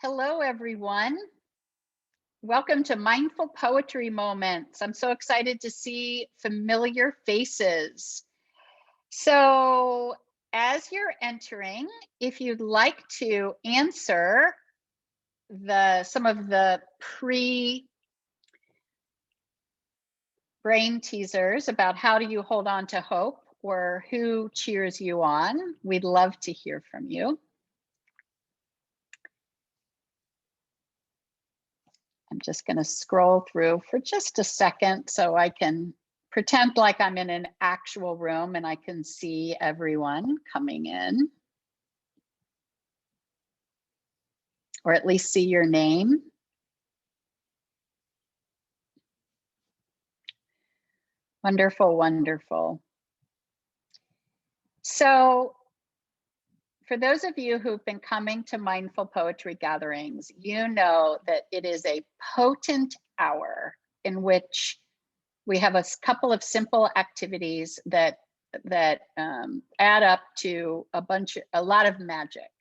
Hello, everyone. Welcome to Mindful Poetry Moments. I'm so excited to see familiar faces. So as you're entering, if you'd like to answer some of the pre-brain teasers about how do you hold on to hope or who cheers you on, we'd love to hear from you. I'm just going to scroll through for just a second so I can pretend like I'm in an actual room and I can see everyone coming in. Or at least see your name. Wonderful, wonderful. So for those of you who've been coming to Mindful Poetry gatherings, you know that it is a potent hour in which we have a couple of simple activities that add up to a lot of magic.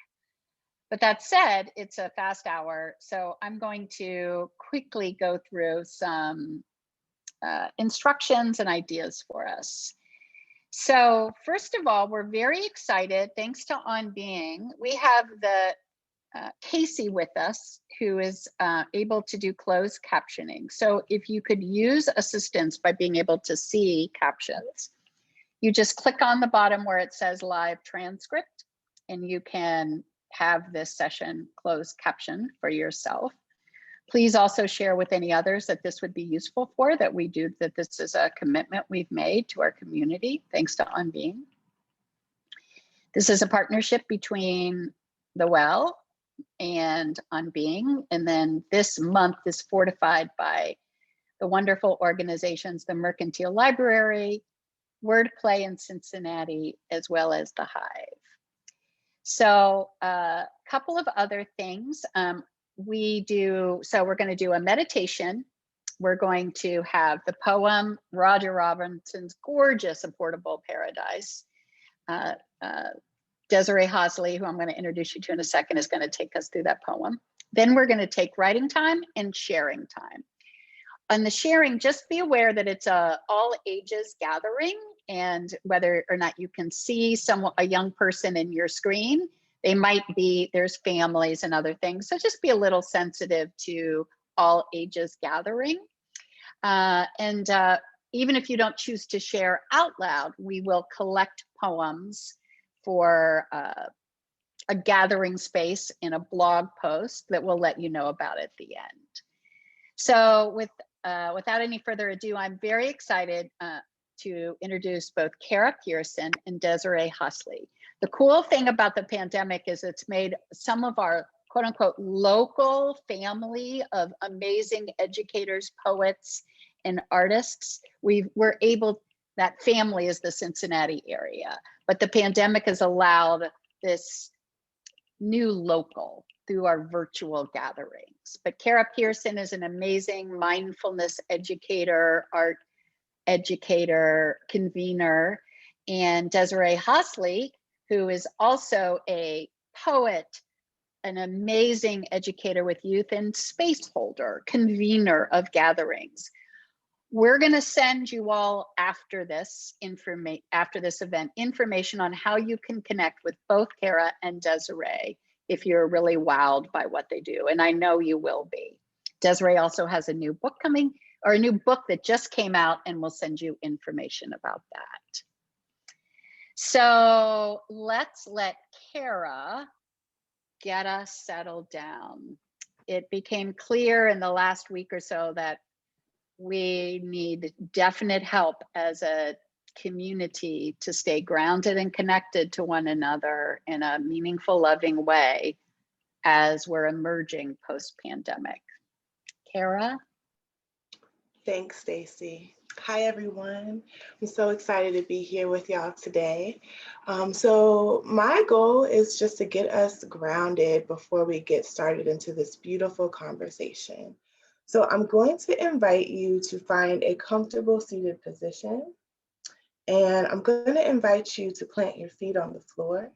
But that said, it's a fast hour, so I'm going to quickly go through some instructions and ideas for us. So first of all, we're very excited, thanks to On Being. We have the Casey with us, who is able to do closed captioning. So if you could use assistance by being able to see captions, you just click on the bottom where it says live transcript, and you can have this session closed captioned for yourself. Please also share with any others that this would be useful for, that this is a commitment we've made to our community, thanks to On Being. This is a partnership between The Well and On Being, and then this month is fortified by the wonderful organizations, the Mercantile Library, Wordplay in Cincinnati, as well as The Hive. So a couple of other things. We're going to do a meditation. We're going to have the poem, Roger Robinson's gorgeous A Portable Paradise. Desiree Hussley, who I'm going to introduce you to in a second, is going to take us through that poem. Then we're going to take writing time and sharing time. On the sharing, just be aware that it's a all ages gathering, and whether or not you can see a young person in your screen, there's families and other things. So just be a little sensitive to all ages gathering. Even if you don't choose to share out loud, we will collect poems for a gathering space in a blog post that we'll let you know about at the end. So without any further ado, I'm very excited to introduce both Cara Pearson and Desiree Hussley. The cool thing about the pandemic is it's made some of our quote unquote local family of amazing educators, poets, and artists. That family is the Cincinnati area, but the pandemic has allowed this new local through our virtual gatherings. But Cara Pearson is an amazing mindfulness educator, art educator, convener, and Desiree Hussley, who is also a poet, an amazing educator with youth, and space holder, convener of gatherings. We're going to send you all after this event information on how you can connect with both Cara and Desiree if you're really wowed by what they do, and I know you will be. Desiree also has a new book a new book that just came out, and we'll send you information about that. So let's let Cara get us settled down. It became clear in the last week or so that we need definite help as a community to stay grounded and connected to one another in a meaningful, loving way as we're emerging post-pandemic. Cara? Thanks, Stacy. Hi, everyone. I'm so excited to be here with y'all today. So my goal is just to get us grounded before we get started into this beautiful conversation. So I'm going to invite you to find a comfortable seated position, and I'm going to invite you to plant your feet on the floor.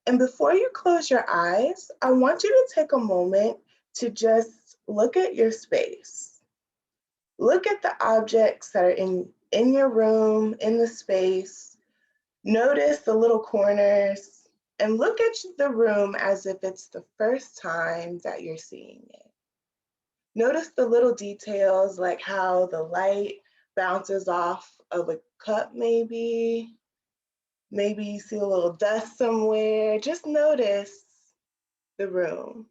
And before you close your eyes, I want you to take a moment to just look at your space. Look at the objects that are in your room, in the space. Notice the little corners and look at the room as if it's the first time that you're seeing it. Notice the little details like how the light bounces off of a cup maybe. Maybe you see a little dust somewhere. Just notice the room.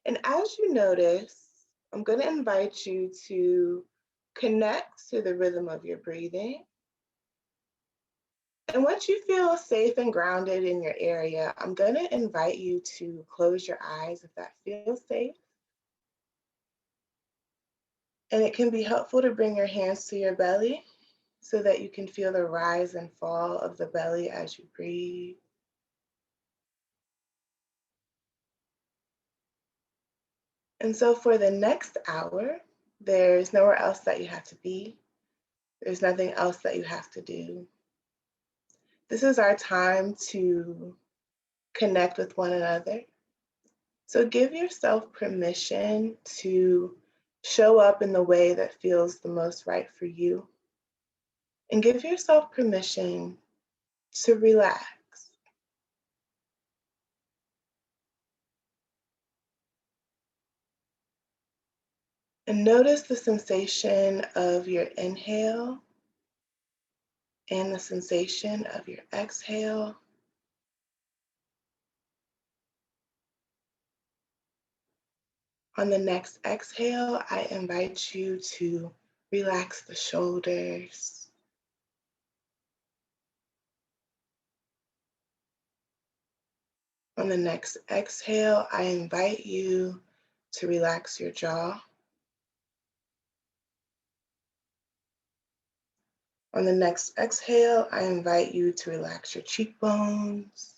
And as you notice, I'm going to invite you to connect to the rhythm of your breathing. And once you feel safe and grounded in your area, I'm going to invite you to close your eyes if that feels safe. And it can be helpful to bring your hands to your belly so that you can feel the rise and fall of the belly as you breathe. And so for the next hour, there's nowhere else that you have to be. There's nothing else that you have to do. This is our time to connect with one another. So give yourself permission to show up in the way that feels the most right for you. And give yourself permission to relax. And notice the sensation of your inhale and the sensation of your exhale. On the next exhale, I invite you to relax the shoulders. On the next exhale, I invite you to relax your jaw. On the next exhale, I invite you to relax your cheekbones.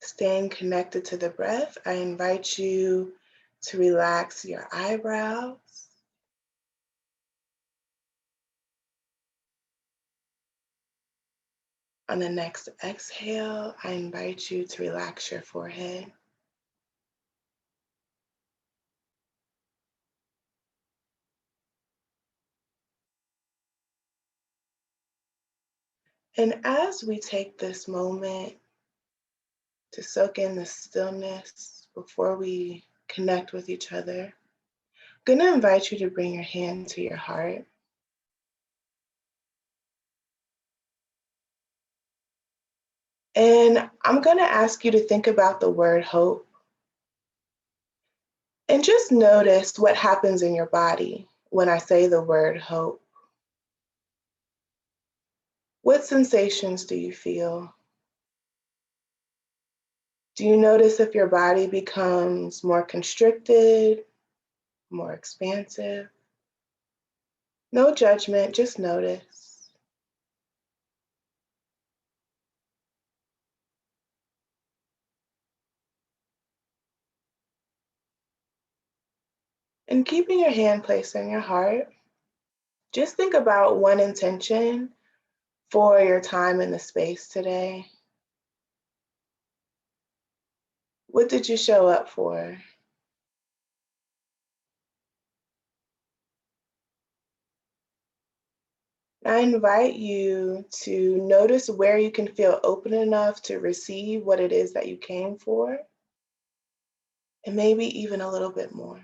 Staying connected to the breath, I invite you to relax your eyebrows. On the next exhale, I invite you to relax your forehead. And as we take this moment to soak in the stillness before we connect with each other, I'm going to invite you to bring your hand to your heart. And I'm going to ask you to think about the word hope. And just notice what happens in your body when I say the word hope. What sensations do you feel? Do you notice if your body becomes more constricted, more expansive? No judgment, just notice. And keeping your hand placed on your heart, just think about one intention for your time in the space today. What did you show up for? I invite you to notice where you can feel open enough to receive what it is that you came for, and maybe even a little bit more.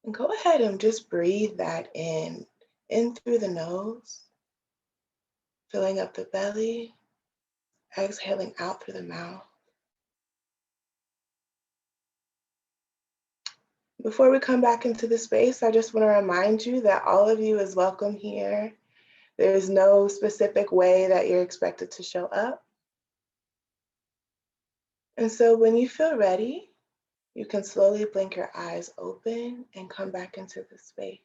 And go ahead and just breathe that in through the nose, filling up the belly, exhaling out through the mouth. Before we come back into the space, I just want to remind you that all of you is welcome here. There's no specific way that you're expected to show up. And so when you feel ready, you can slowly blink your eyes open and come back into the space.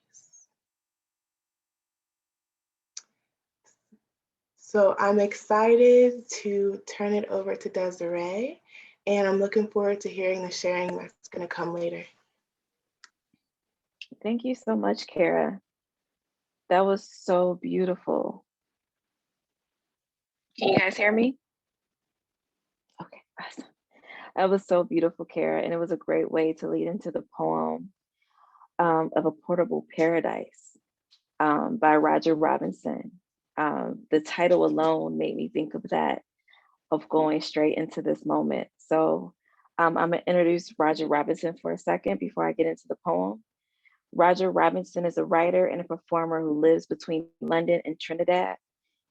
So I'm excited to turn it over to Desiree, and I'm looking forward to hearing the sharing that's going to come later. Thank you so much, Cara. That was so beautiful. Can you guys hear me? Okay, awesome. That was so beautiful, Cara, and it was a great way to lead into the poem of A Portable Paradise by Roger Robinson. The title alone made me think of that, of going straight into this moment. So I'm gonna introduce Roger Robinson for a second before I get into the poem. Roger Robinson is a writer and a performer who lives between London and Trinidad.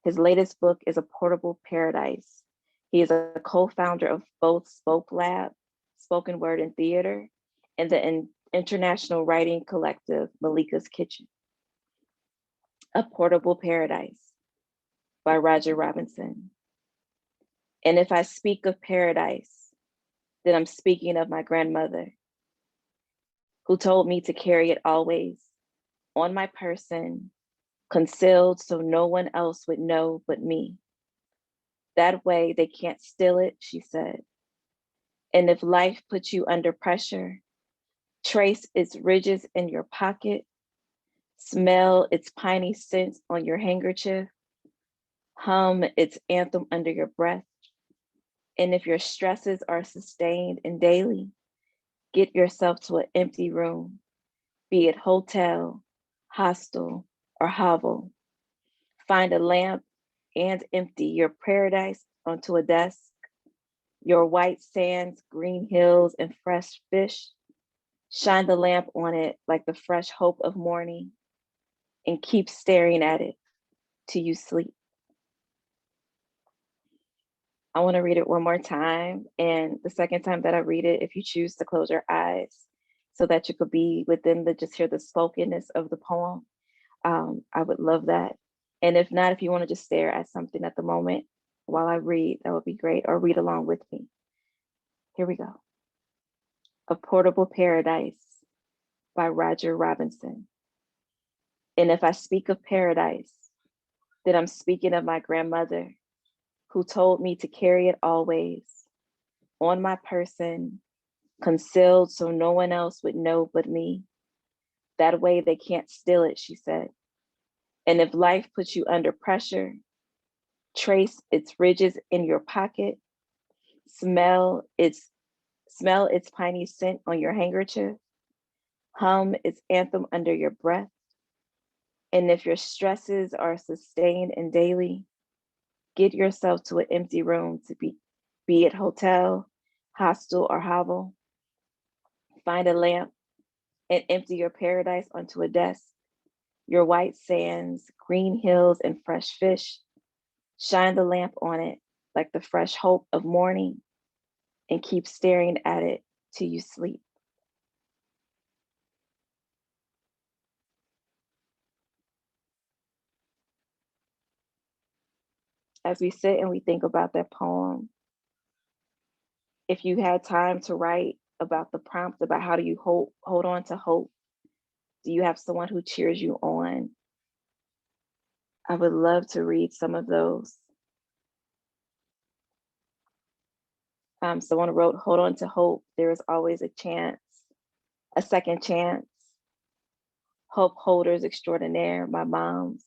His latest book is A Portable Paradise. He is a co-founder of both Spoke Lab, Spoken Word and Theater, and the international writing collective Malika's Kitchen. A Portable Paradise by Roger Robinson. And if I speak of paradise, then I'm speaking of my grandmother, who told me to carry it always on my person, concealed so no one else would know but me. That way they can't steal it, she said. And if life puts you under pressure, trace its ridges in your pocket, smell its piney scent on your handkerchief, hum its anthem under your breath. And if your stresses are sustained and daily, get yourself to an empty room, be it hotel, hostel, or hovel. Find a lamp and empty your paradise onto a desk, your white sands, green hills, and fresh fish. Shine the lamp on it like the fresh hope of morning and keep staring at it till you sleep. I want to read it one more time. And the second time that I read it, if you choose to close your eyes so that you could be within the, just hear the spokenness of the poem, I would love that. And if not, if you want to just stare at something at the moment while I read, that would be great, or read along with me. Here we go. A Portable Paradise by Roger Robinson. And if I speak of paradise, then I'm speaking of my grandmother, who told me to carry it always on my person, concealed so no one else would know but me. That way they can't steal it, she said. And if life puts you under pressure, trace its ridges in your pocket, smell its piney scent on your handkerchief, hum its anthem under your breath. And if your stresses are sustained and daily, get yourself to an empty room to be it hotel, hostel, or hovel. Find a lamp and empty your paradise onto a desk, your white sands, green hills, and fresh fish. Shine the lamp on it like the fresh hope of morning and keep staring at it till you sleep. As we sit and we think about that poem, if you had time to write about the prompt about how do you hold on to hope, do you have someone who cheers you on? I would love to read some of those. Someone wrote, hold on to hope. There is always a chance, a second chance. Hope holders extraordinaire, my moms,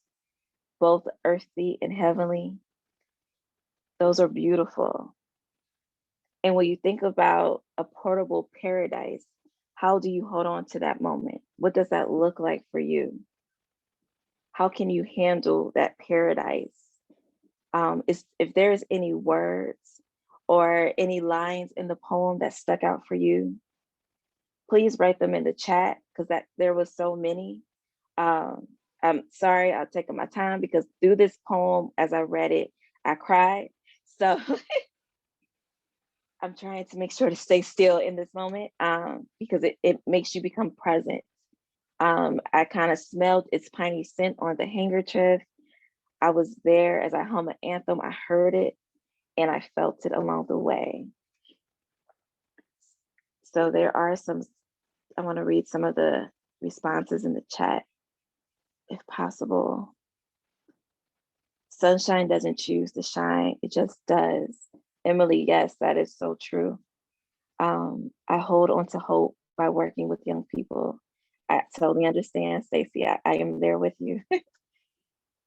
both earthy and heavenly. Those are beautiful. And when you think about a portable paradise, how do you hold on to that moment? What does that look like for you? How can you handle that paradise? If there's any words or any lines in the poem that stuck out for you, please write them in the chat, because there was so many. I'm sorry, I've taken my time, because through this poem, as I read it, I cried. So I'm trying to make sure to stay still in this moment, because it makes you become present. I kind of smelled its piney scent on the handkerchief. I was there as I hum an anthem. I heard it and I felt it along the way. So there are some, I want to read some of the responses in the chat, if possible. Sunshine doesn't choose to shine, it just does. Emily, yes, that is so true. I hold on to hope by working with young people I totally understand, Stacey. I am there with you.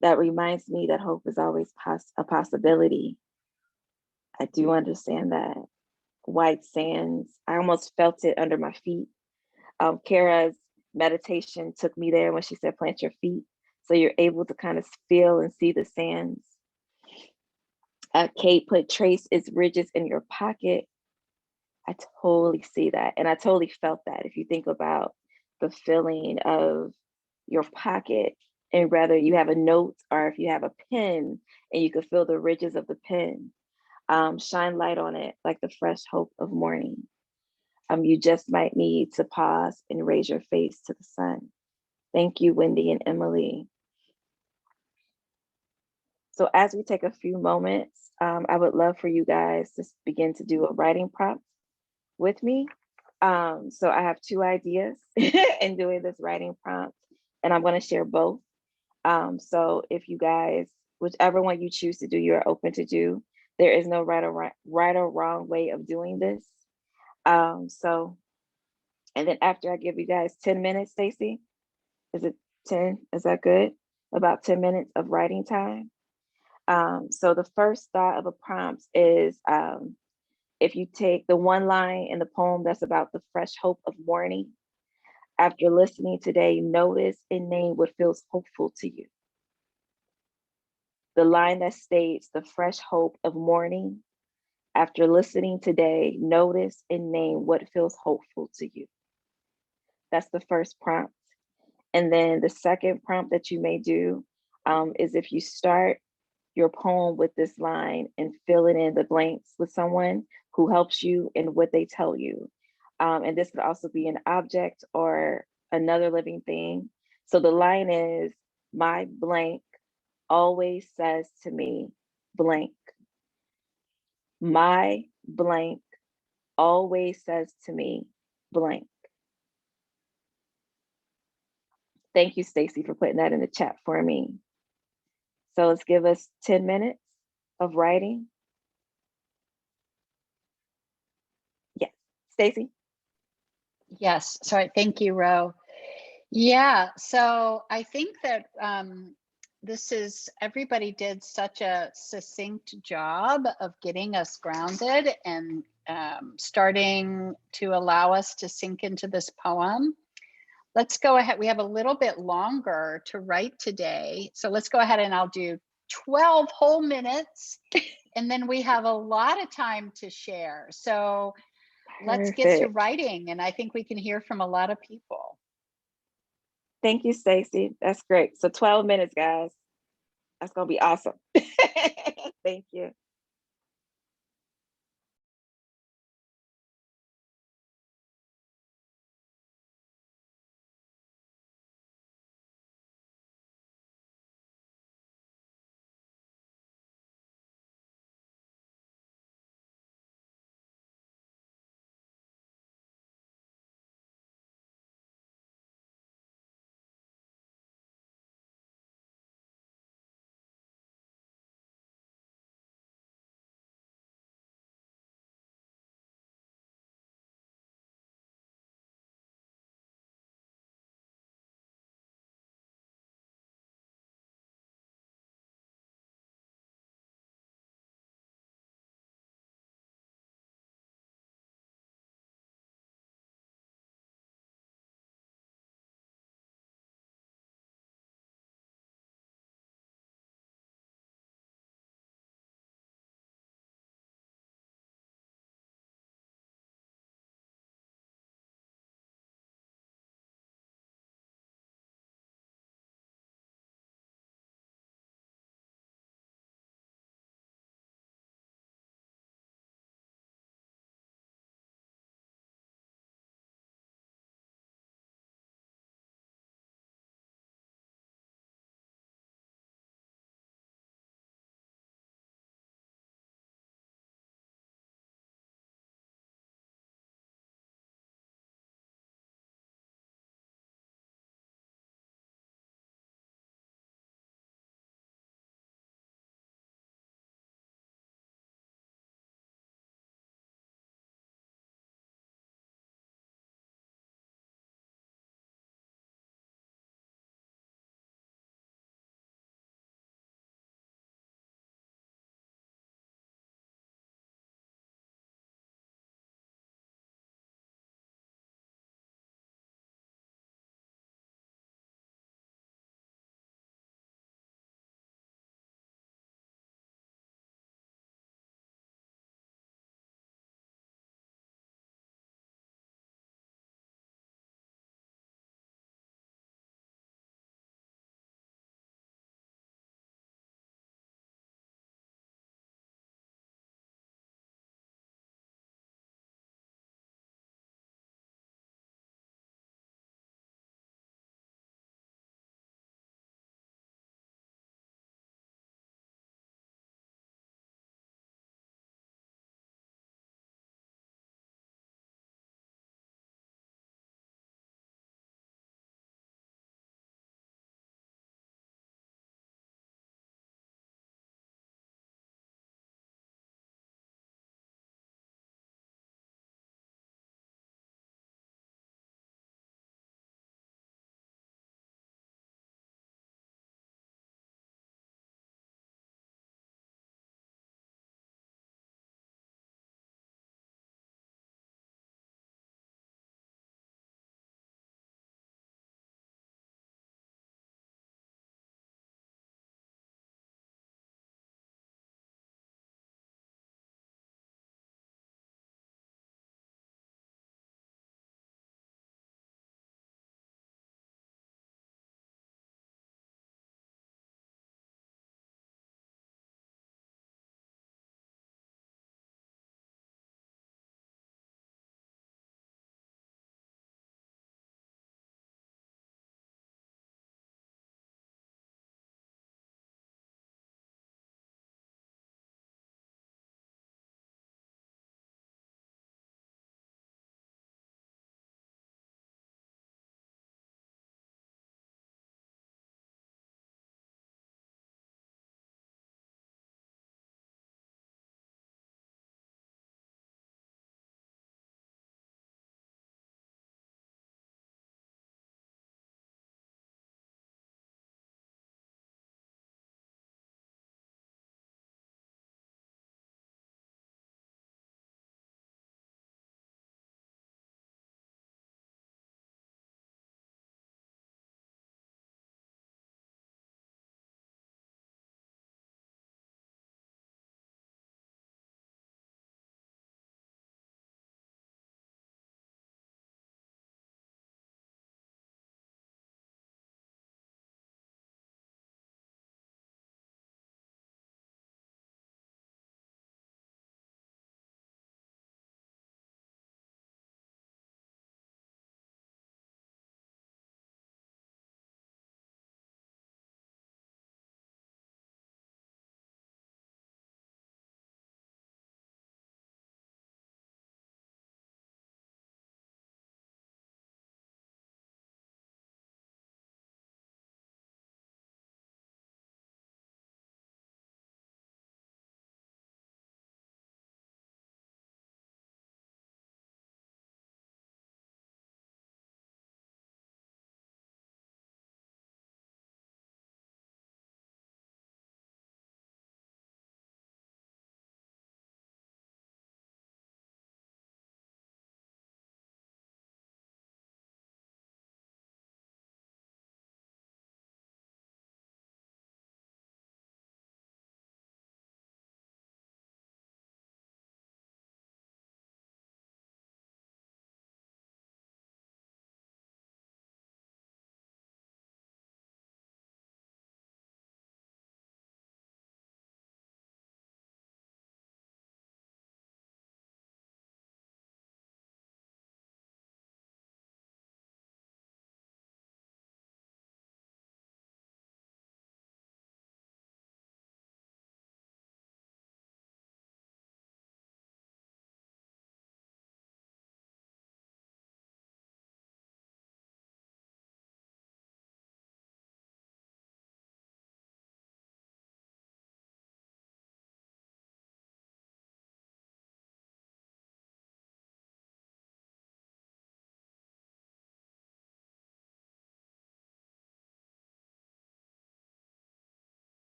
That reminds me that hope is always a possibility. I do understand that. White sands, I almost felt it under my feet. Cara's meditation took me there when she said, plant your feet. So you're able to kind of feel and see the sands. Kate put trace its ridges in your pocket. I totally see that. And I totally felt that. If you think about the feeling of your pocket, and whether you have a note or if you have a pen and you could feel the ridges of the pen, shine light on it like the fresh hope of morning. You just might need to pause and raise your face to the sun. Thank you, Wendy and Emily. So as we take a few moments, I would love for you guys to begin to do a writing prompt with me. So I have two ideas in doing this writing prompt, and I'm going to share both. So if you guys, whichever one you choose to do, you're open to do. There is no right or wrong way of doing this. So, and then after I give you guys 10 minutes, Stacey, is it 10? Is that good? About 10 minutes of writing time. So the first thought of a prompt is, if you take the one line in the poem that's about the fresh hope of morning, after listening today, notice and name what feels hopeful to you. The line that states the fresh hope of morning, after listening today, notice and name what feels hopeful to you. That's the first prompt. And then the second prompt that you may do is if you start your poem with this line and filling in the blanks with someone who helps you and what they tell you. And this could also be an object or another living thing. So the line is, my blank always says to me, blank. My blank always says to me, blank. Thank you, Stacey, for putting that in the chat for me. So let's give us 10 minutes of writing. Yes, Stacey? Yes, sorry, thank you, Ro. Yeah, so I think that everybody did such a succinct job of getting us grounded and starting to allow us to sink into this poem. Let's go ahead. We have a little bit longer to write today. So let's go ahead and I'll do 12 whole minutes. And then we have a lot of time to share. So let's get to writing. And I think we can hear from a lot of people. Thank you, Stacey. That's great. So 12 minutes, guys. That's going to be awesome. Thank you.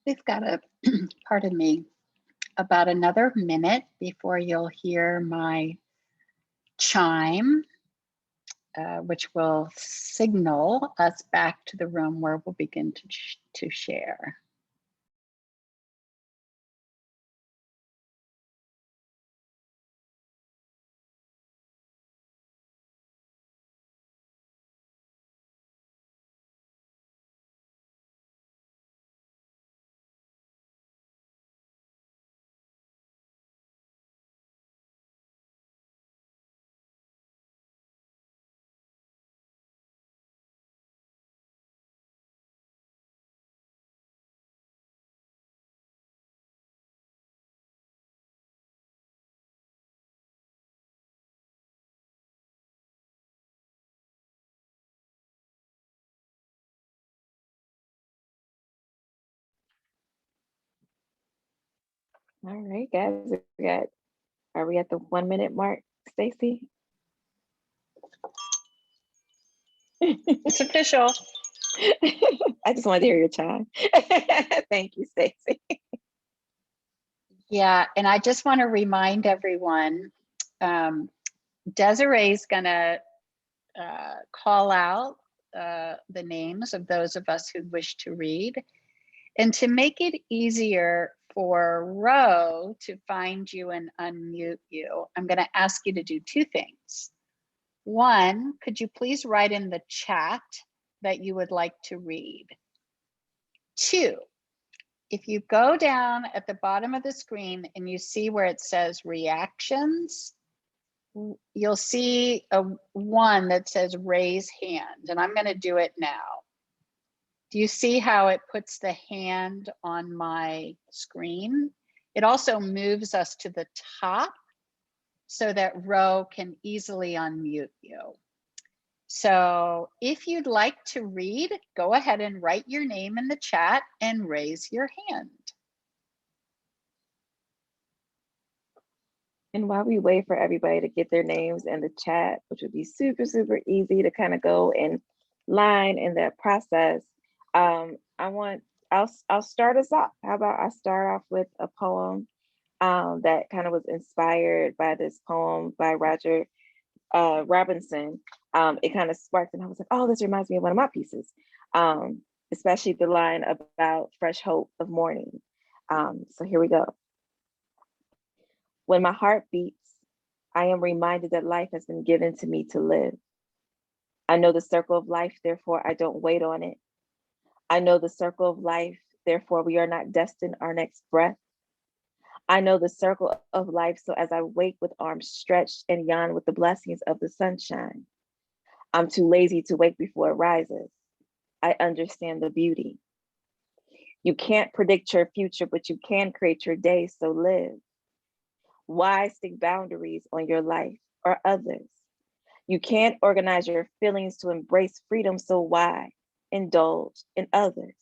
We've got a, pardon me, about another minute before you'll hear my chime, which will signal us back to the room where we'll begin to share. All right, guys, are we at the 1 minute mark, Stacy? It's official. I just wanted to hear your chime. Thank you, Stacy. Yeah, and I just want to remind everyone, Desiree's gonna call out the names of those of us who wish to read. And to make it easier for Ro to find you and unmute you, I'm going to ask you to do two things. One, could you please write in the chat that you would like to read? Two, if you go down at the bottom of the screen and you see where it says reactions, you'll see a one that says raise hand, and I'm going to do it now. Do you see how it puts the hand on my screen? It also moves us to the top so that Ro can easily unmute you. So if you'd like to read, go ahead and write your name in the chat and raise your hand. And while we wait for everybody to get their names in the chat, which would be super, super easy to kind of go in line in that process, I'll start us off. How about I start off with a poem that kind of was inspired by this poem by Roger Robinson. It kind of sparked, and I was like, oh, this reminds me of one of my pieces, especially the line about fresh hope of morning. So here we go. When my heart beats, I am reminded that life has been given to me to live. I know the circle of life, therefore I don't wait on it. I know the circle of life, therefore we are not destined our next breath. I know the circle of life, so as I wake with arms stretched and yawn with the blessings of the sunshine. I'm too lazy to wake before it rises. I understand the beauty. You can't predict your future, but you can create your day, so live. Why stick boundaries on your life or others? You can't organize your feelings to embrace freedom, so why indulge in others?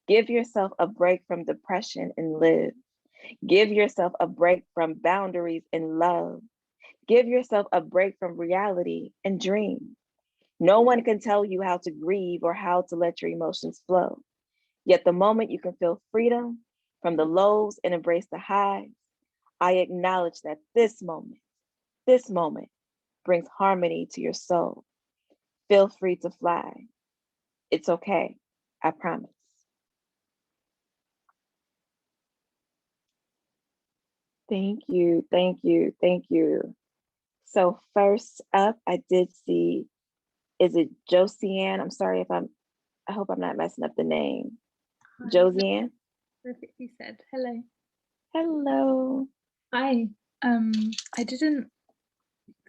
Give yourself a break from depression and live. Give yourself a break from boundaries and love. Give yourself a break from reality and dream. No one can tell you how to grieve or how to let your emotions flow. Yet the moment you can feel freedom from the lows and embrace the highs, I acknowledge that this moment brings harmony to your soul. Feel free to fly. It's okay, I promise. Thank you, thank you, thank you. So first up, I did see, is it Josiane? I'm sorry if I hope I'm not messing up the name. Hi. Josiane? Perfectly said. Hello. Hello. Hi. I didn't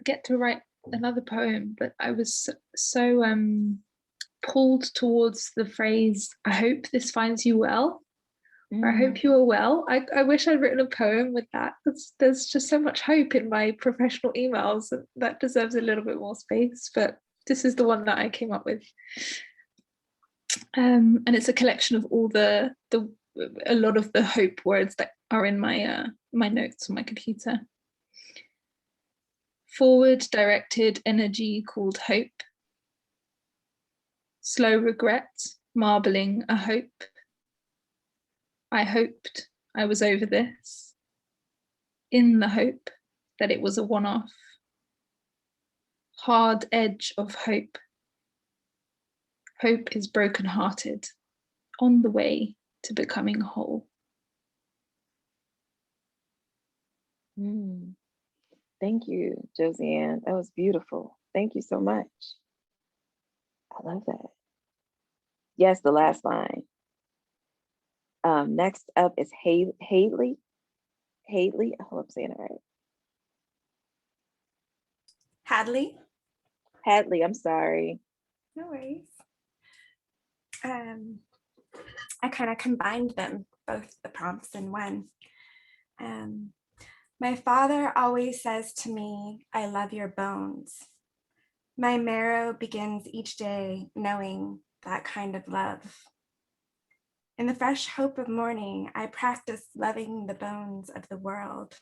get to write another poem, but I was so pulled towards the phrase, I hope this finds you well. Or, I hope you are well. I wish I'd written a poem with that. There's just so much hope in my professional emails that deserves a little bit more space, but this is the one that I came up with. And it's a collection of all a lot of the hope words that are in my my notes on my computer. Forward directed energy called hope. Slow regret, marbling a hope. I hoped I was over this, in the hope that it was a one-off. Hard edge of hope. Hope is broken-hearted, on the way to becoming whole. Thank you, Josiane. That was beautiful. Thank you so much. I love that. Yes, the last line. Next up is Haley. Haley, I hope I'm saying it right. Hadley, I'm sorry. No worries. I kind of combined them, both the prompts in one. My father always says to me, I love your bones. My marrow begins each day knowing that kind of love. In the fresh hope of morning, I practice loving the bones of the world.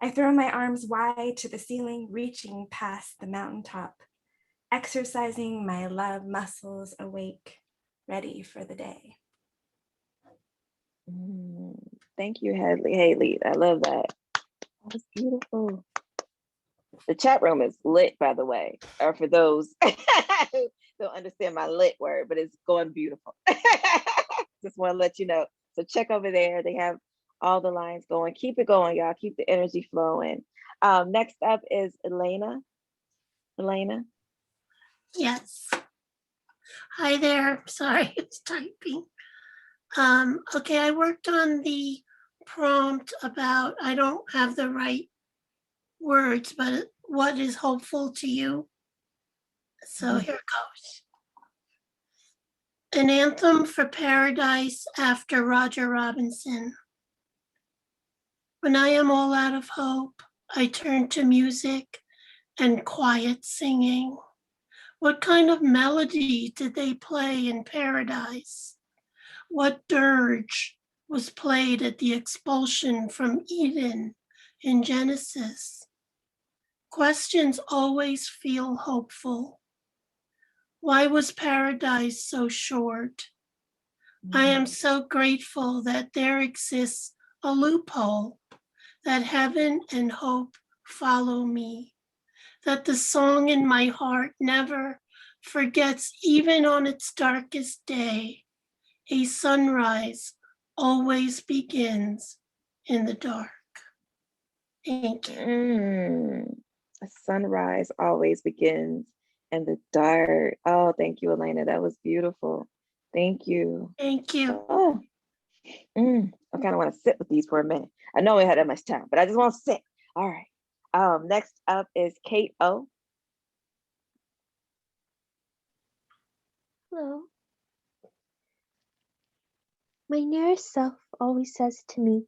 I throw my arms wide to the ceiling, reaching past the mountaintop, exercising my love muscles awake, ready for the day. Thank you, Haley. I love that. That was beautiful. The chat room is lit, by the way, or for those who don't understand my lit word, but it's going beautiful. Just want to let you know. So check over there. They have all the lines going. Keep it going, y'all. Keep the energy flowing. Next up is Elena. Elena? Yes. Hi there. Sorry, it's typing. Okay, I worked on the prompt about I don't have the right words, but what is hopeful to you? So here it goes. An anthem for paradise after Roger Robinson. When I am all out of hope, I turn to music and quiet singing. What kind of melody did they play in paradise? What dirge was played at the expulsion from Eden in Genesis? Questions always feel hopeful. Why was paradise so short? I am so grateful that there exists a loophole, that heaven and hope follow me, that the song in my heart never forgets, even on its darkest day. A sunrise always begins in the dark. Thank you. A sunrise always begins in the dark. Oh, thank you, Elena. That was beautiful. Thank you. Thank you. Oh, I kind of want to sit with these for a minute. I know we had that much time, but I just want to sit. All right. Next up is Kate O. Hello. My nearest self always says to me,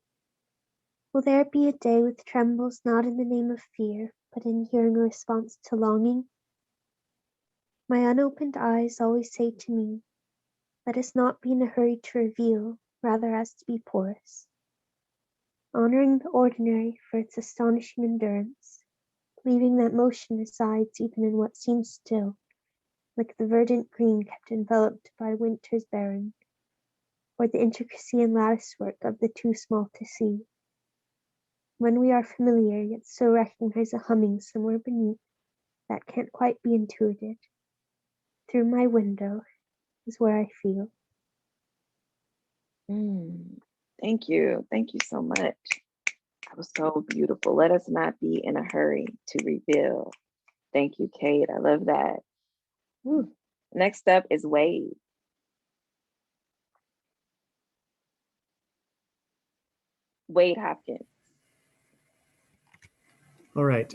will there be a day with trembles not in the name of fear, but in hearing a response to longing? My unopened eyes always say to me, let us not be in a hurry to reveal, rather as to be porous. Honoring the ordinary for its astonishing endurance, leaving that motion resides even in what seems still, like the verdant green kept enveloped by winter's barren, or the intricacy and latticework of the too small to see. When we are familiar, yet still recognize a humming somewhere beneath that can't quite be intuited. Through my window is where I feel. Thank you. Thank you so much. That was so beautiful. Let us not be in a hurry to reveal. Thank you, Kate. I love that. Whew. Next up is Wade. Wade Hopkins. All right.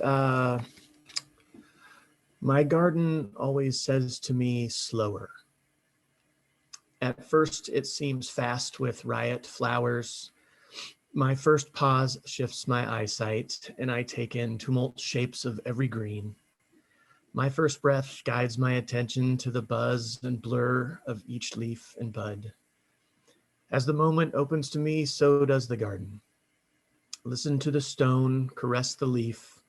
My garden always says to me, slower. At first, it seems fast with riot flowers. My first pause shifts my eyesight, and I take in tumult shapes of every green. My first breath guides my attention to the buzz and blur of each leaf and bud. As the moment opens to me, so does the garden. Listen to the stone, caress the leaf.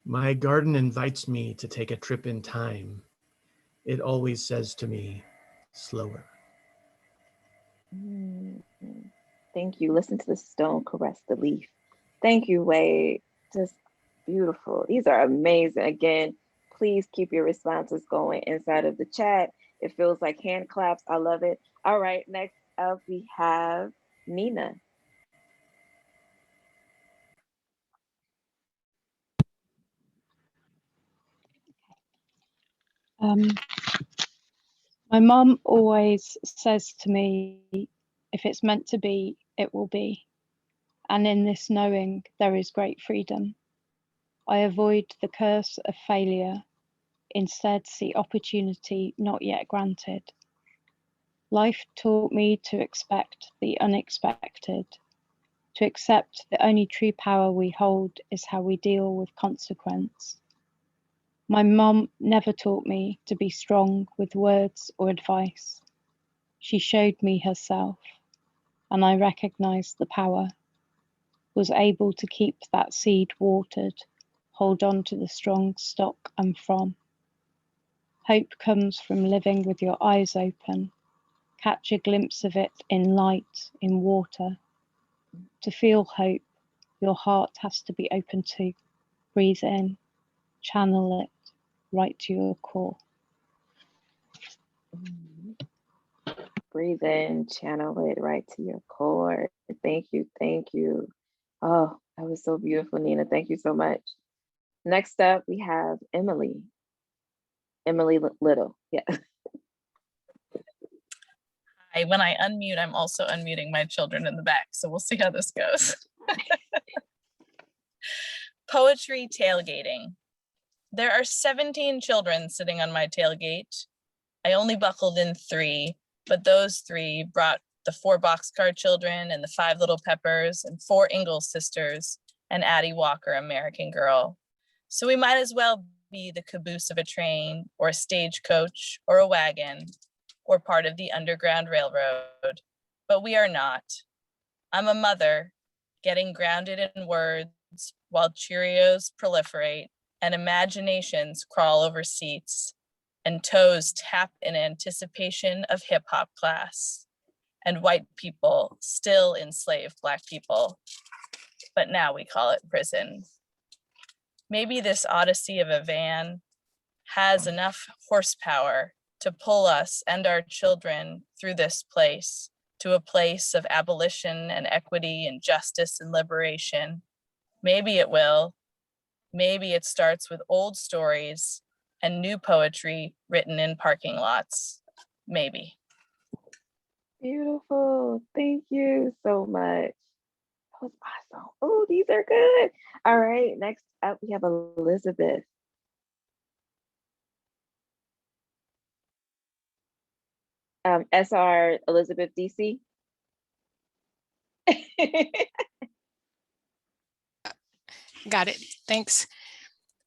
My garden invites me to take a trip in time. It always says to me, slower. Thank you. Listen to the stone caress the leaf. Thank you, Wade. Just beautiful. These are amazing. Again, please keep your responses going inside of the chat. It feels like hand claps. I love it. All right, next up we have Nina. My mum always says to me, if it's meant to be, it will be. And in this knowing, there is great freedom. I avoid the curse of failure, instead see opportunity not yet granted. Life taught me to expect the unexpected, to accept the only true power we hold is how we deal with consequence. My mum never taught me to be strong with words or advice. She showed me herself, and I recognized the power, was able to keep that seed watered, hold on to the strong stock I'm from. Hope comes from living with your eyes open, catch a glimpse of it in light, in water. To feel hope, your heart has to be open to. Breathe in, channel it right to your core. Breathe in, channel it right to your core. Thank you, thank you. Oh, that was so beautiful, Nina. Thank you so much. Next up, we have Emily. Emily Little, yeah. Hi, when I unmute, I'm also unmuting my children in the back, so we'll see how this goes. Poetry tailgating. There are 17 children sitting on my tailgate. I only buckled in 3, but those 3 brought the 4 boxcar children and the 5 little peppers and 4 Ingalls sisters and Addie Walker, American Girl. So we might as well be the caboose of a train or a stagecoach or a wagon or part of the Underground Railroad, but we are not. I'm a mother getting grounded in words while Cheerios proliferate and imaginations crawl over seats and toes tap in anticipation of hip hop class and white people still enslave Black people, but now we call it prison. Maybe this odyssey of a van has enough horsepower to pull us and our children through this place to a place of abolition and equity and justice and liberation. Maybe it will. Maybe it starts with old stories and new poetry written in parking lots. Maybe. Beautiful. Thank you so much. That was awesome. Oh, these are good. All right, next up we have Elizabeth. SR Elizabeth DC. Got it. Thanks.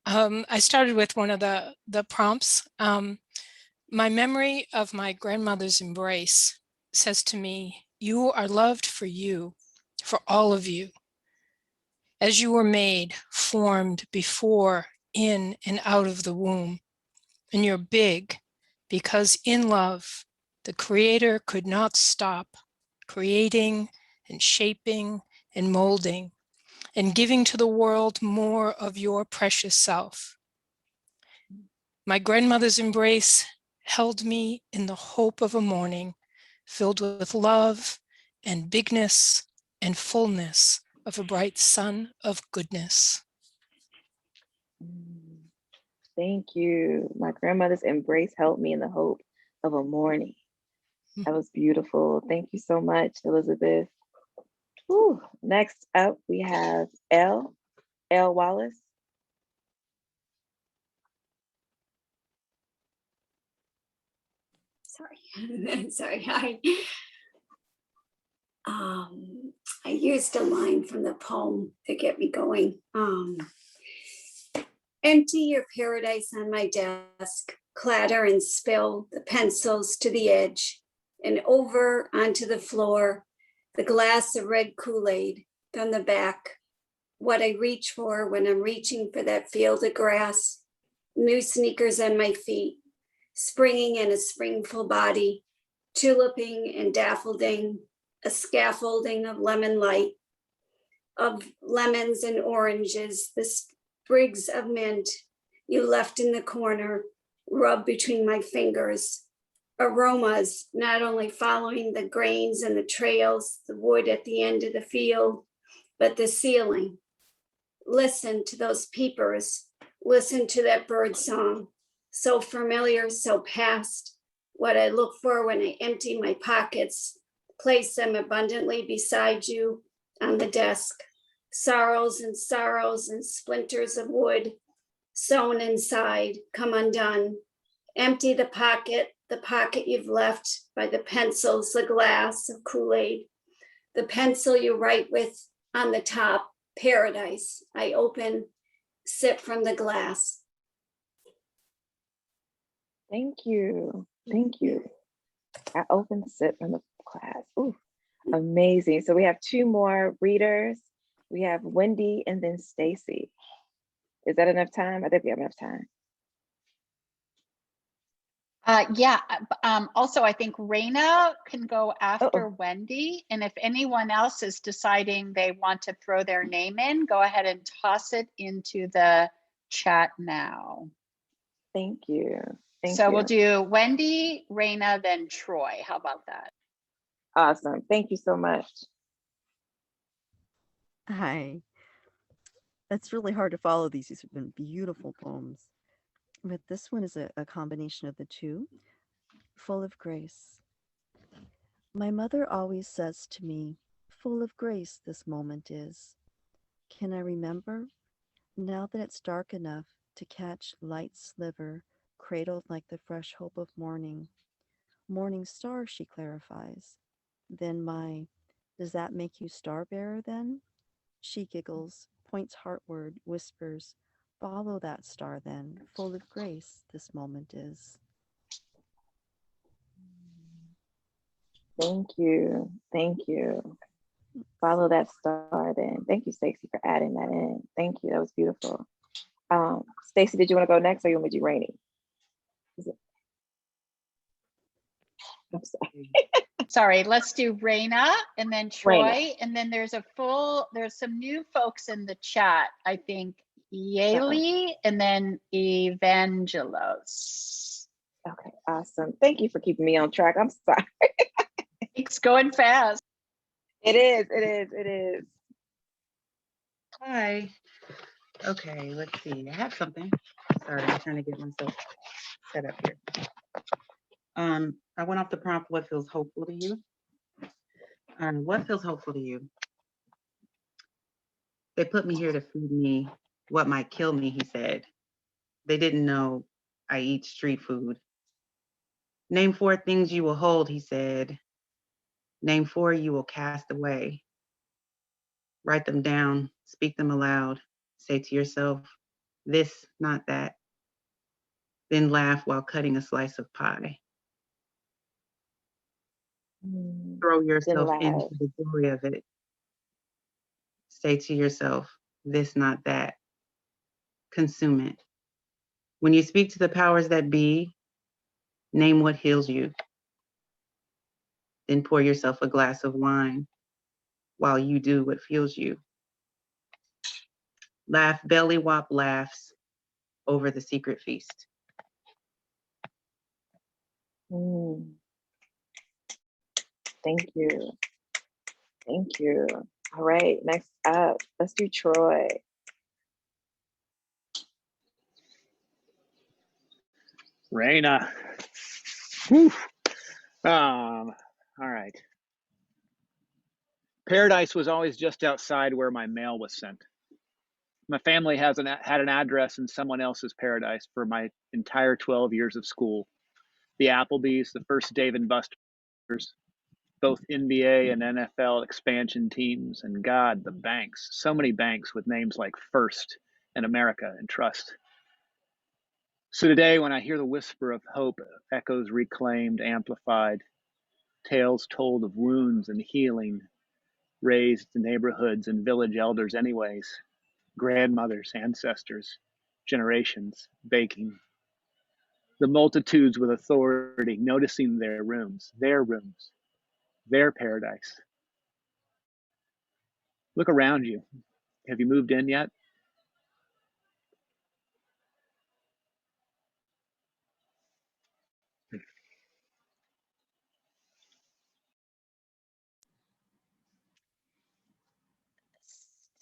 I started with one of the prompts. My memory of my grandmother's embrace says to me, you are loved for you, for all of you. As you were made, formed before, in and out of the womb. And you're big because in love, the Creator could not stop creating and shaping and molding and giving to the world more of your precious self. My grandmother's embrace held me in the hope of a morning filled with love and bigness and fullness of a bright sun of goodness. Thank you. My grandmother's embrace held me in the hope of a morning. That was beautiful. Thank you so much, Elizabeth. Whew. Next up, we have L Wallace. Sorry, sorry. I used a line from the poem to get me going. Empty your paradise on my desk, clatter and spill the pencils to the edge and over onto the floor, the glass of red Kool-Aid from the back, what I reach for when I'm reaching for that field of grass, new sneakers on my feet, springing in a springful body, tuliping and daffoding, a scaffolding of lemon light, of lemons and oranges, the sprigs of mint you left in the corner, rubbed between my fingers. Aromas, not only following the grains and the trails, the wood at the end of the field, but the ceiling. Listen to those peepers. Listen to that bird song. So familiar, so past. What I look for when I empty my pockets, place them abundantly beside you on the desk. Sorrows and splinters of wood sewn inside, come undone. Empty the pocket you've left by the pencils, the glass of Kool-Aid, the pencil you write with on the top, paradise. I open, sip from the glass. Thank you. Thank you. I open sip from the class. Ooh, amazing. So we have two more readers. We have Wendy and then Stacy. Is that enough time? I think we have enough time. Yeah. Also, I think Raina can go after Wendy. And if anyone else is deciding they want to throw their name in, go ahead and toss it into the chat now. Thank you. So we'll do Wendy, Raina, then Troy. How about that? Awesome. Thank you so much. Hi. It's really hard to follow these. These have been beautiful poems. But this one is a combination of the two, full of grace. My mother always says to me, full of grace this moment is. Can I remember? Now that it's dark enough to catch light sliver, cradled like the fresh hope of morning. Morning star, she clarifies. Then does that make you star bearer then? She giggles, points heartward, whispers, follow that star then, full of grace this moment is. Thank you. Thank you. Follow that star then. Thank you, Stacy, for adding that in. Thank you. That was beautiful. Stacy, did you want to go next or you want me to do Rainy? I'm sorry. Sorry, let's do Raina and then Troy. Raina. And then there's some new folks in the chat. I think Yaley and then Evangelos. Okay, awesome. Thank you for keeping me on track. I'm sorry. It's going fast. It is. Hi. Okay, let's see. I have something. Sorry, I'm trying to get myself set up here. I went off the prompt, what feels hopeful to you? What feels hopeful to you? They put me here to feed me what might kill me, he said. They didn't know I eat street food. Name 4 things you will hold, he said. Name 4 you will cast away. Write them down, speak them aloud. Say to yourself, this, not that. Then laugh while cutting a slice of pie. Throw yourself into the glory of it. Say to yourself, this, not that. Consume it. When you speak to the powers that be, name what heals you. Then pour yourself a glass of wine while you do what fuels you. Laugh belly wop laughs over the secret feast. Thank you. Thank you. All right, next up, let's do Troy. Raina. Whew. All right. Paradise was always just outside where my mail was sent. My family had an address in someone else's paradise for my entire 12 years of school. The Applebee's, the first Dave & Buster's, both NBA and NFL expansion teams, and God, the banks. So many banks with names like First and America and Trust. So today, when I hear the whisper of hope, echoes reclaimed, amplified, tales told of wounds and healing, raised neighborhoods and village elders anyways, grandmothers, ancestors, generations, baking. The multitudes with authority, noticing their rooms, their paradise, Look around you. Have you moved in yet?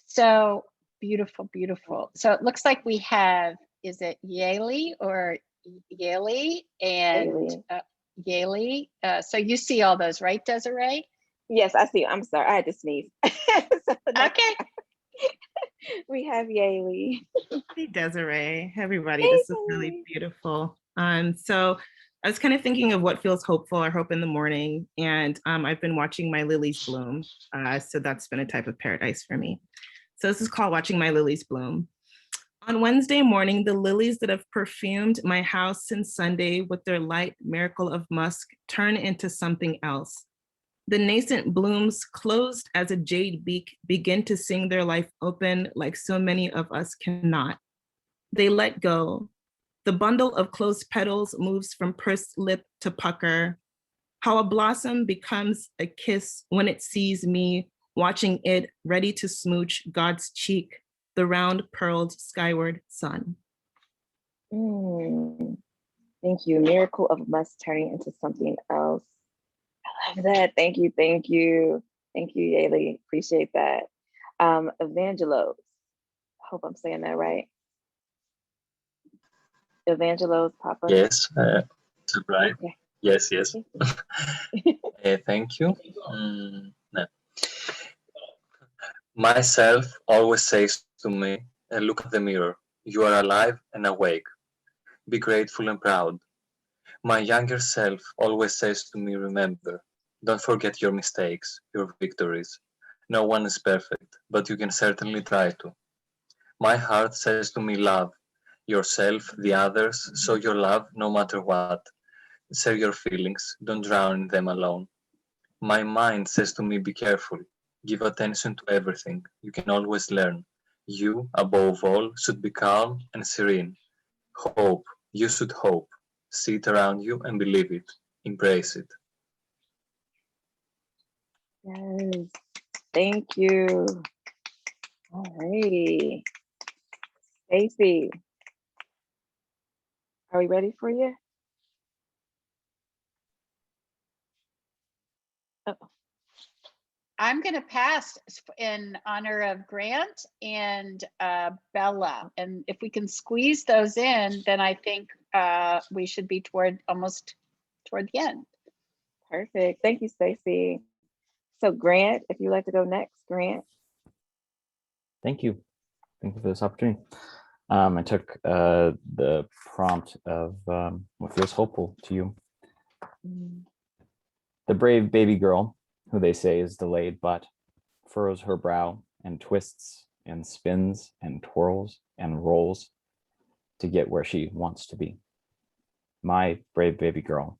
So beautiful, beautiful. So it looks like we have, is it Yaley or Yaley and Yaley? So you see all those, right, Desiree? Yes, I see. I'm sorry, I had to sneeze. Okay. We have Yaley. Hey, Desiree. Hey, everybody. Hey, This is really beautiful. So I was kind of thinking of what feels hopeful or hope in the morning. And I've been watching my lilies bloom. So that's been a type of paradise for me. So this is called Watching My Lilies Bloom. On Wednesday morning, the lilies that have perfumed my house since Sunday with their light miracle of musk turn into something else. The nascent blooms, closed as a jade beak, begin to sing their life open like so many of us cannot. They let go. The bundle of closed petals moves from pursed lip to pucker. How a blossom becomes a kiss when it sees me, watching it ready to smooch God's cheek, the round pearled skyward sun. Thank you. Miracle of musk turning into something else. I love that. Thank you. Thank you. Thank you, Yaley. Appreciate that. Evangelos. Hope I'm saying that right. Evangelos, Papa. Yes, that's right. Okay. Yes. Thank you. No. Myself always says to me, look at the mirror. You are alive and awake. Be grateful and proud. My younger self always says to me, remember, don't forget your mistakes, your victories. No one is perfect, but you can certainly try to. My heart says to me, love yourself, the others, show your love no matter what. Share your feelings, don't drown in them alone. My mind says to me, be careful, give attention to everything, you can always learn. You, above all, should be calm and serene. Hope, you should hope. See it around you and believe it. Embrace it. Yes. Thank you. All righty. Stacy, are we ready for you? I'm going to pass in honor of Grant and Bella. And if we can squeeze those in, then I think we should be almost toward the end. Perfect. Thank you, Stacy. So Grant, if you'd like to go next, Grant. Thank you. Thank you for this opportunity. I took the prompt of what feels hopeful to you. The brave baby girl, who they say is delayed, but furrows her brow and twists and spins and twirls and rolls to get where she wants to be. My brave baby girl,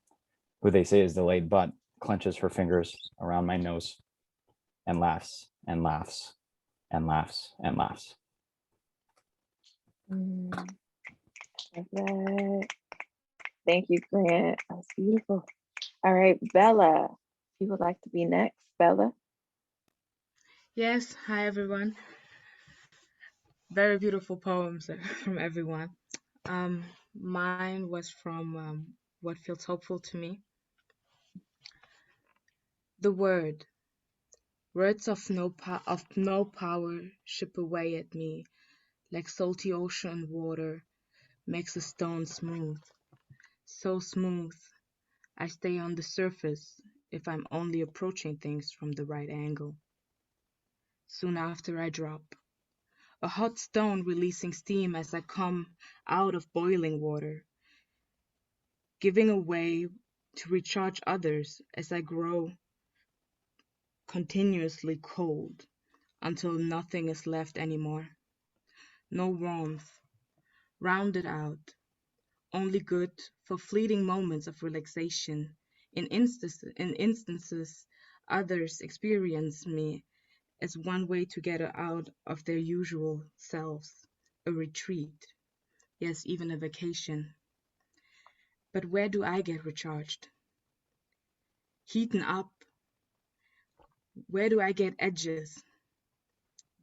who they say is delayed, but clenches her fingers around my nose and laughs and laughs and laughs and laughs. Like that. Thank you, Grant. That was beautiful. All right, Bella, if you would like to be next, Bella. Yes, hi everyone. Very beautiful poems from everyone. Mine was from What Feels Hopeful to Me. The words of no power chip away at me, like salty ocean water makes a stone smooth. So smooth, I stay on the surface if I'm only approaching things from the right angle. Soon after I drop, a hot stone releasing steam as I come out of boiling water, giving away to recharge others as I grow continuously cold until nothing is left anymore. No warmth, rounded out, only good for fleeting moments of relaxation. In instances, others experience me as one way to get out of their usual selves, a retreat, yes, even a vacation. But where do I get recharged? Heaten up. Where do I get edges?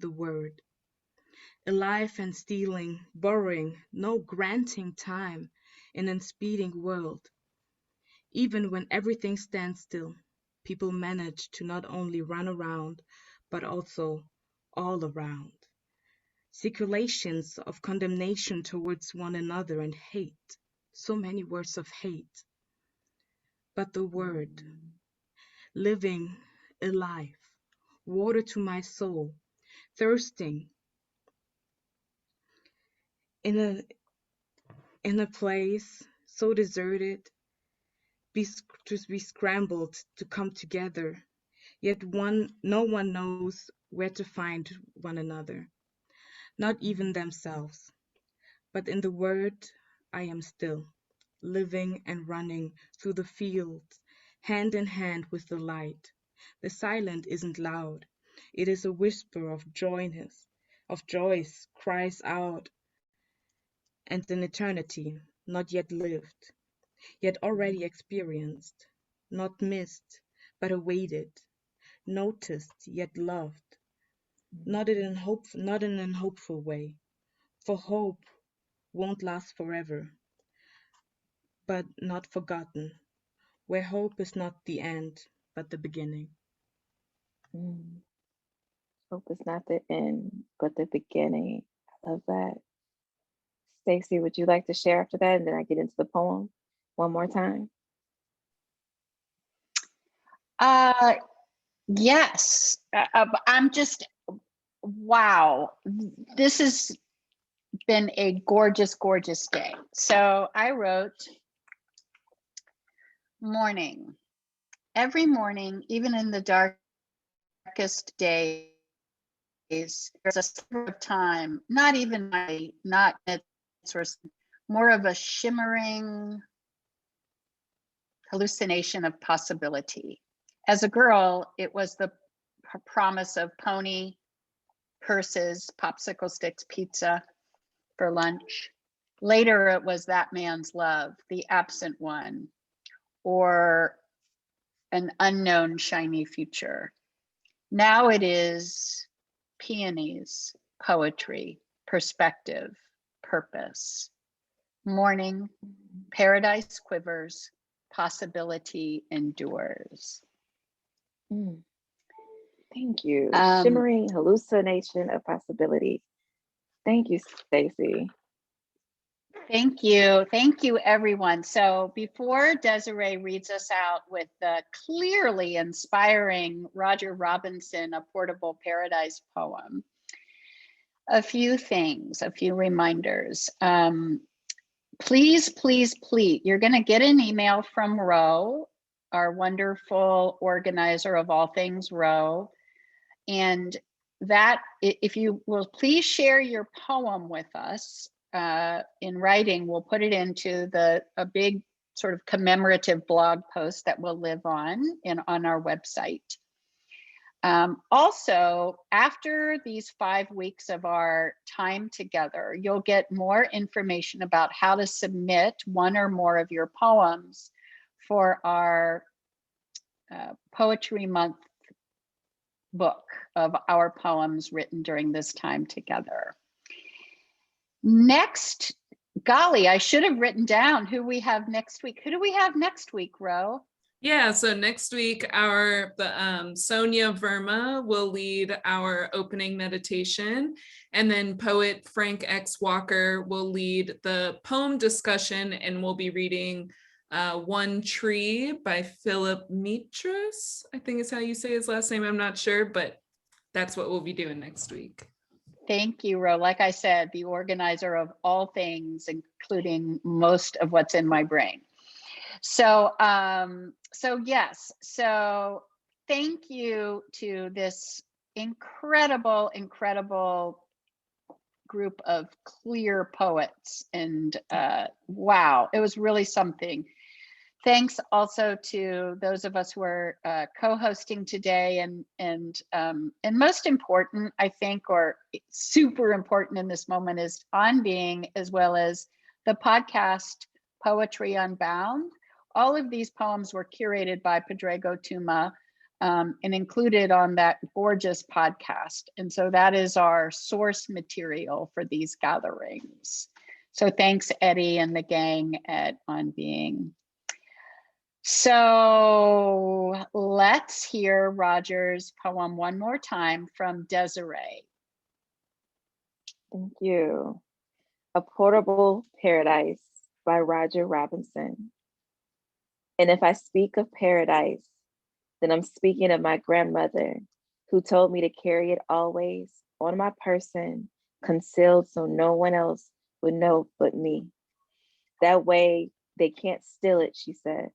the word. Alive and stealing, borrowing, no granting time in a speeding world. Even when everything stands still, people manage to not only run around, but also all around. Circulations of condemnation towards one another and hate, so many words of hate. But the word, living, alive, water to my soul, thirsting in a place so deserted, to be scrambled to come together, yet no one knows where to find one another, not even themselves. But in the word, I am still, living and running through the fields, hand in hand with the light. The silent isn't loud. It is a whisper of joys, cries out, and an eternity not yet lived, yet already experienced, not missed, but awaited, noticed, yet loved, not in an unhopeful way, for hope won't last forever, but not forgotten, where hope is not the end, but the beginning. Hope is not the end, but the beginning. I love that. Stacy, would you like to share after that? And then I get into the poem one more time. Yes, I'm just, wow. This has been a gorgeous, gorgeous day. So I wrote, morning. Every morning, even in the darkest days, there's a sliver of time, not even not minutes or more of a shimmering hallucination of possibility. As a girl, it was the promise of pony purses, popsicle sticks, pizza for lunch. Later, it was that man's love, the absent one, or an unknown shiny future. Now it is peonies, poetry, perspective, purpose. Morning, paradise quivers, possibility endures. Thank you. Shimmering hallucination of possibility. Thank you, Stacy. Thank you. Thank you, everyone. So before Desiree reads us out with the clearly inspiring Roger Robinson, A Portable Paradise poem, a few things, a few reminders. Please, please, please, you're going to get an email from Ro, our wonderful organizer of all things Ro. And that, if you will please share your poem with us in writing, we'll put it into a big sort of commemorative blog post that will live on our website. Also, after these 5 weeks of our time together, you'll get more information about how to submit one or more of your poems for our Poetry Month book of our poems written during this time together. Next, golly, I should have written down who we have next week. Who do we have next week, Ro? Yeah, so next week, Sonia Verma will lead our opening meditation, and then poet Frank X. Walker will lead the poem discussion, and we'll be reading One Tree by Philip Mitras, I think is how you say his last name. I'm not sure, but that's what we'll be doing next week. Thank you, Ro. Like I said, the organizer of all things, including most of what's in my brain. So, yes. So thank you to this incredible, incredible group of clear poets. And wow, it was really something. Thanks also to those of us who are co-hosting today, and most important, I think, or super important in this moment, is On Being, as well as the podcast Poetry Unbound. All of these poems were curated by Pedrego Tuma, and included on that gorgeous podcast. And so that is our source material for these gatherings. So thanks, Eddie and the gang at On Being. So let's hear Roger's poem one more time from Desiree. Thank you. A Portable Paradise by Roger Robinson. And if I speak of paradise, then I'm speaking of my grandmother, who told me to carry it always on my person, concealed so no one else would know but me. That way they can't steal it, she said.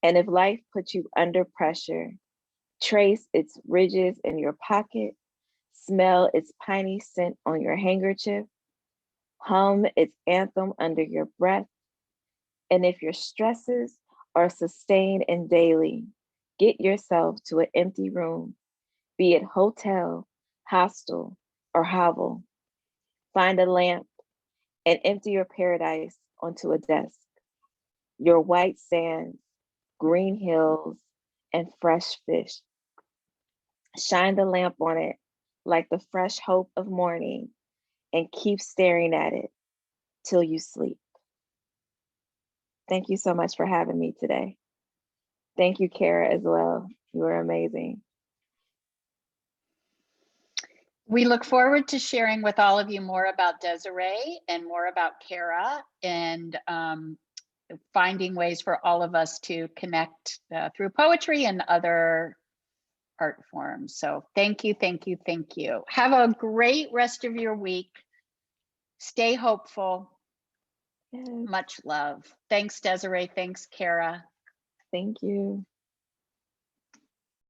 And if life puts you under pressure, trace its ridges in your pocket, smell its piney scent on your handkerchief, hum its anthem under your breath. And if your stresses are sustained and daily, get yourself to an empty room, be it hotel, hostel, or hovel. Find a lamp and empty your paradise onto a desk. Your white sands, green hills, and fresh fish. Shine the lamp on it like the fresh hope of morning and keep staring at it till you sleep. Thank you so much for having me today. Thank you, Cara, as well. You were amazing. We look forward to sharing with all of you more about Desiree and more about Cara, and finding ways for all of us to connect through poetry and other art forms. So thank you, thank you, thank you. Have a great rest of your week. Stay hopeful. Yes. Much love. Thanks, Desiree. Thanks, Cara. Thank you.